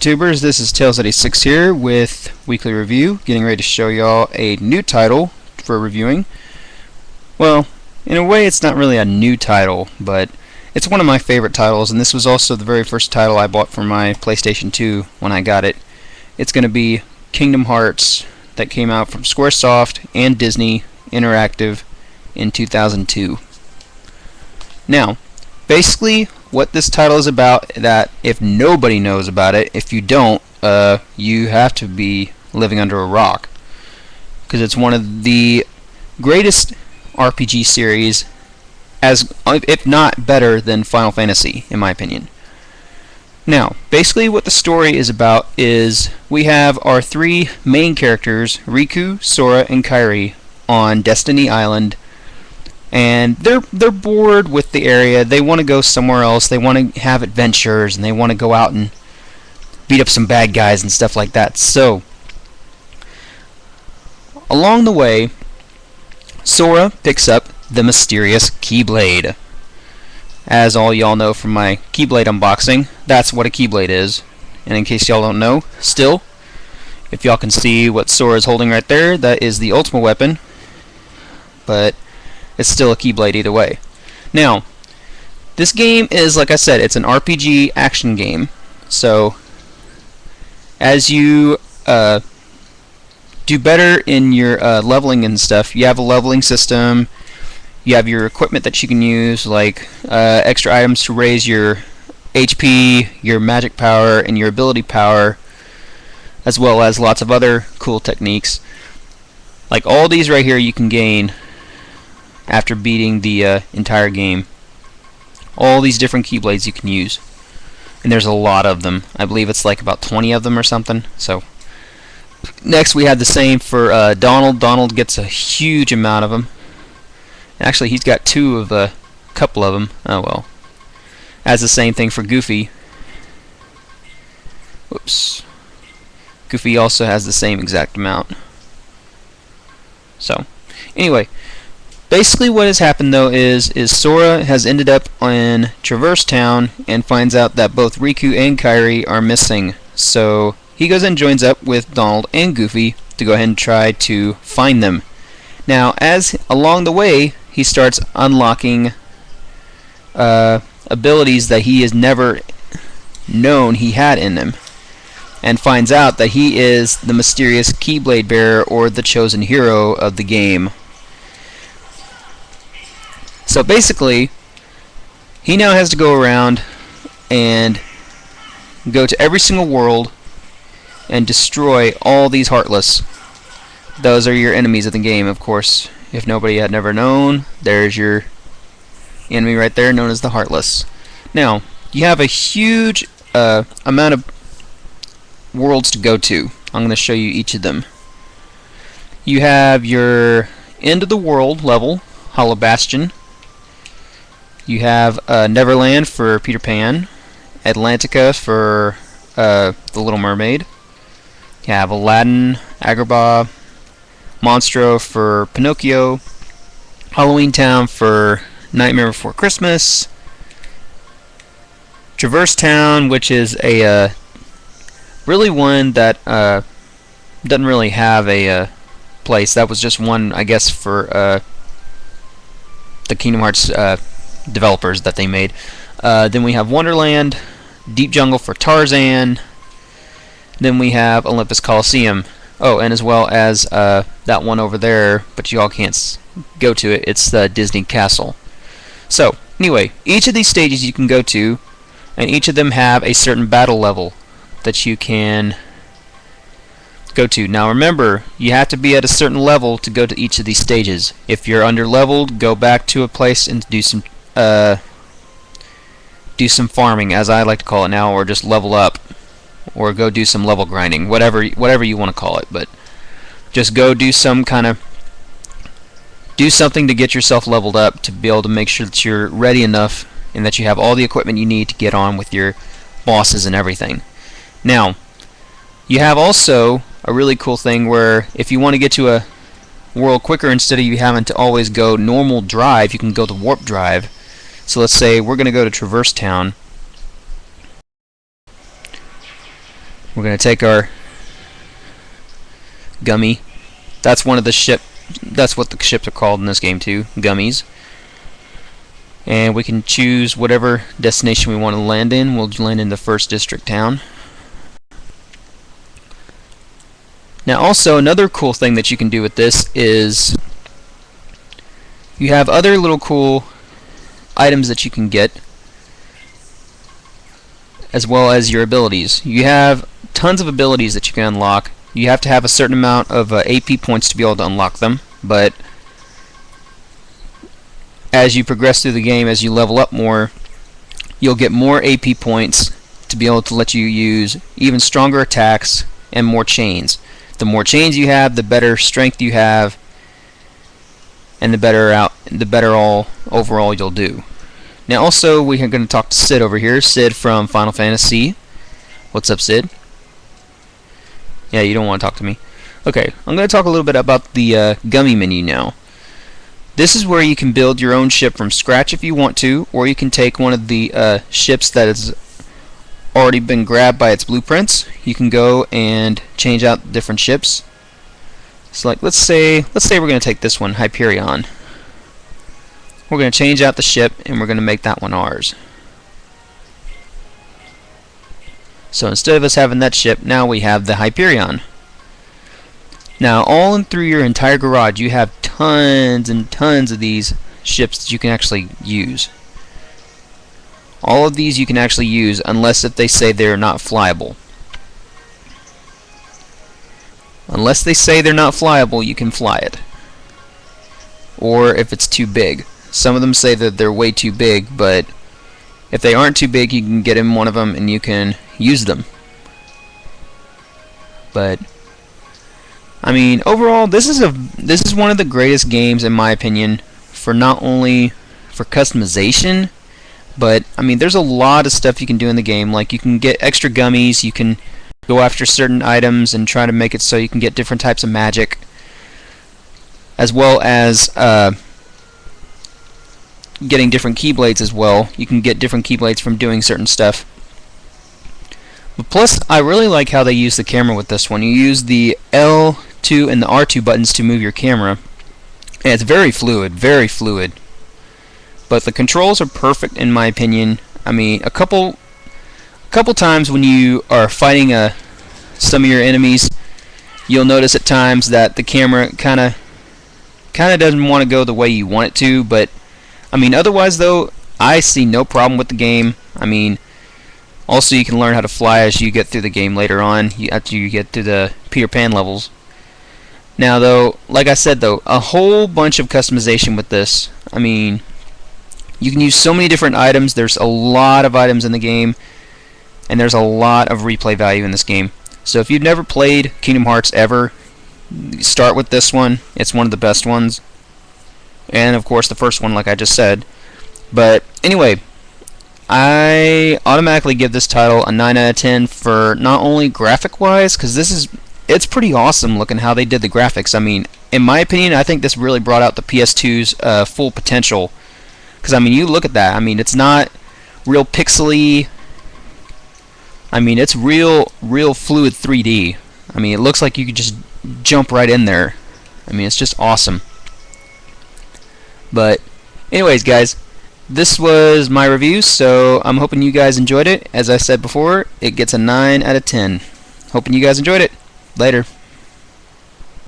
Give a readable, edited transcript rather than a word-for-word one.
YouTubers, this is Tails86 here with Weekly Review, getting ready to show y'all a new title for reviewing. Well, in a way it's not really a new title, but it's one of my favorite titles, and this was also the very first title I bought for my PlayStation 2 when I got it. It's going to be Kingdom Hearts, that came out from Squaresoft and Disney Interactive in 2002. Now, basically what this title is about, that if nobody knows about it, if you don't, you have to be living under a rock, because it's one of the greatest RPG series, as if not better than Final Fantasy, in my opinion. Now, basically what the story is about is we have our three main characters, Riku, Sora, and Kairi, on Destiny Island, and they're bored with the area. They want to go somewhere else. They want to have adventures, and they want to go out and beat up some bad guys and stuff like that. So, along the way, Sora picks up the mysterious Keyblade. As all y'all know from my Keyblade unboxing, that's what a Keyblade is. And in case y'all don't know, still, if y'all can see what Sora is holding right there, that is the ultimate weapon. But it's still a Keyblade either way. Now, this game is, like I said, it's an RPG action game. So, as you do better in your leveling and stuff, you have a leveling system. You have your equipment that you can use, like extra items to raise your HP, your magic power, and your ability power, as well as lots of other cool techniques. Like all these right here you can gain after beating the entire game. All these different Keyblades you can use. And there's a lot of them. I believe it's like about 20 of them or something. So next we have the same for Donald. Donald gets a huge amount of them. Actually, he's got two of a couple of them. Oh well. As the same thing for Goofy. Whoops. Goofy also has the same exact amount. So, anyway, basically what has happened though is Sora has ended up in Traverse Town and finds out that both Riku and Kairi are missing. So he goes and joins up with Donald and Goofy to go ahead and try to find them. Now, as along the way, he starts unlocking abilities that he has never known he had in him, and finds out that he is the mysterious Keyblade bearer, or the chosen hero of the game. So basically, he now has to go around and go to every single world and destroy all these Heartless. Those are your enemies of the game, of course. If nobody had never known, there's your enemy right there, known as the Heartless. Now, you have a huge amount of worlds to go to. I'm going to show you each of them. You have your End of the World level, Hollow Bastion. You have Neverland for Peter Pan. Atlantica for The Little Mermaid. You have Aladdin, Agrabah, Monstro for Pinocchio, Halloween Town for Nightmare Before Christmas, Traverse Town, which is a really one that doesn't really have a place. That was just one, I guess, for the Kingdom Hearts developers that they made. Then we have Wonderland, Deep Jungle for Tarzan. Then we have Olympus Coliseum. Oh, and as well as that one over there, but you all can't go to it. It's the Disney Castle. So, anyway, each of these stages you can go to, and each of them have a certain battle level that you can go to. Now remember, you have to be at a certain level to go to each of these stages. If you're under-leveled, go back to a place and do some farming, as I like to call it now, or just level up. Or go do some level grinding, whatever you want to call it, but just go do something to get yourself leveled up, to be able to make sure that you're ready enough and that you have all the equipment you need to get on with your bosses and everything. Now, you have also a really cool thing where if you want to get to a world quicker, instead of you having to always go normal drive, you can go to warp drive. So let's say we're going to go to Traverse Town. We're going to take our gummy. That's one of the ship. That's what the ships are called in this game too, gummies. And we can choose whatever destination we want to land in. We'll land in the first district town. Now also another cool thing that you can do with this is you have other little cool items that you can get, as well as your abilities. You have tons of abilities that you can unlock. You have to have a certain amount of AP points to be able to unlock them, but as you progress through the game, as you level up more, you'll get more AP points to be able to let you use even stronger attacks and more chains. The more chains you have, the better strength you have, and the better overall you'll do. Now also we are going to talk to Sid over here. Sid from Final Fantasy. What's up, Sid? Yeah, you don't want to talk to me. Okay, I'm going to talk a little bit about the gummy menu now. This is where you can build your own ship from scratch if you want to, or you can take one of the ships that has already been grabbed by its blueprints. You can go and change out different ships. So like let's say we're going to take this one, Hyperion. We're going to change out the ship and we're going to make that one ours. So instead of us having that ship, now we have the Hyperion. Now all in through your entire garage you have tons and tons of these ships that you can actually use. All of these you can actually use unless if they say they're not flyable. Unless they say they're not flyable, you can fly it. Or if it's too big. Some of them say that they're way too big, but if they aren't too big, you can get in one of them and you can use them. But I mean, overall, this is one of the greatest games in my opinion for not only for customization, but I mean, there's a lot of stuff you can do in the game. Like you can get extra gummies, you can go after certain items and try to make it so you can get different types of magic, as well as getting different keyblades as well. You can get different keyblades from doing certain stuff. But plus, I really like how they use the camera with this one. You use the L2 and the R2 buttons to move your camera, and it's very fluid, very fluid. But the controls are perfect in my opinion. I mean, a couple times when you are fighting some of your enemies, you'll notice at times that the camera kind of doesn't want to go the way you want it to, but I mean, otherwise though, I see no problem with the game. I mean, also you can learn how to fly as you get through the game later on, after you get to the Peter Pan levels. Now though, like I said though, a whole bunch of customization with this. I mean, you can use so many different items. There's a lot of items in the game, and there's a lot of replay value in this game. So if you've never played Kingdom Hearts ever, start with this one. It's one of the best ones. And of course the first one, like I just said. But anyway, I automatically give this title a 9 out of 10 for not only graphic wise, because it's pretty awesome looking how they did the graphics. I mean, in my opinion, I think this really brought out the PS2's full potential. Because I mean, you look at that. I mean, it's not real pixely. I mean, it's real fluid 3D. I mean, it looks like you could just jump right in there. I mean, it's just awesome. But anyways, guys, this was my review, so I'm hoping you guys enjoyed it. As I said before, it gets a 9 out of 10. Hoping you guys enjoyed it. Later.